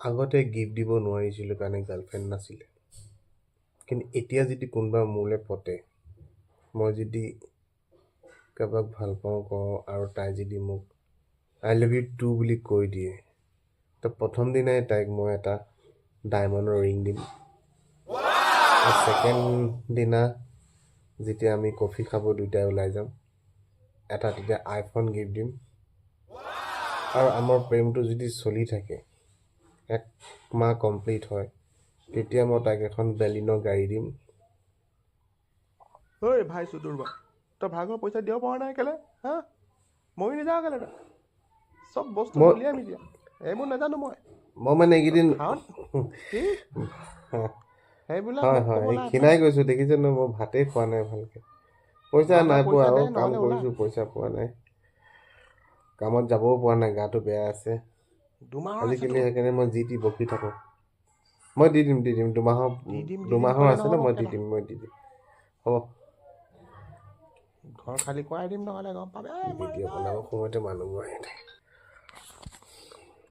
আগতে গিফ্ট দিব নোৱাৰিছিলোঁ কাৰণে গাৰ্লফ্ৰেণ্ড নাছিলে, কিন্তু এতিয়া যদি কোনোবা মোলৈ পতে, মই যদি কাৰোবাক ভাল পাওঁ কওঁ আৰু তাই যদি মোক আই লাভ ইউ টু বুলি কৈ দিয়ে, তো প্ৰথম দিনাই তাইক মই এটা ডায়মণ্ডৰ ৰিং দিম। ছেকেণ্ড দিনা যেতিয়া আমি কফি খাব দুয়োটাই ওলাই যাম, এটা তেতিয়া আইফোন গিফ্ট দিম। আৰু আমাৰ প্ৰেমটো যদি চলি থাকে, 1 মাহ কমপ্লিট হয়, তেতিয়া মই তাইক এখন বেলিনৰ গাড়ী দিম। ঐ ভাই চুদুৰবা, তই ভাগৰ পইচা দিব পৰা নাই কেলে? হা মৰি নাযাওঁ কেলে? তই চব বস্তু মই উলিয়াই দিয়া এইবোৰ নাজানো মই মানে এইকেইদিন কি সেইবিলাক হয় মোক ক'ব এই লাভ ক্ষীণাই গৈছোঁ, দেখিছে ন? মই ভাতেই খোৱা নাই ভালকৈ, পইচা নাই পোৱা। আৰু কাম নহ'লে ওলা কৰিছোঁ, পইচা পোৱা নাই, কামত যাবও পৰা নাই, গাটো বেয়া আছে দুমাহৰ আছে আজিকালি। তোৰ সেইকাৰণে মই যি টি বকি থাকোঁ। মই দি দিম দুমাহৰ ক'লে আছে ন, নহ'ব মই দি কেলা দিম হ'ব। ঘৰ খালী কৰাই দিম নহ'লে গম পাবি ভিডিঅ' বনাব সময়তে মানুহবোৰ আহি থাকে।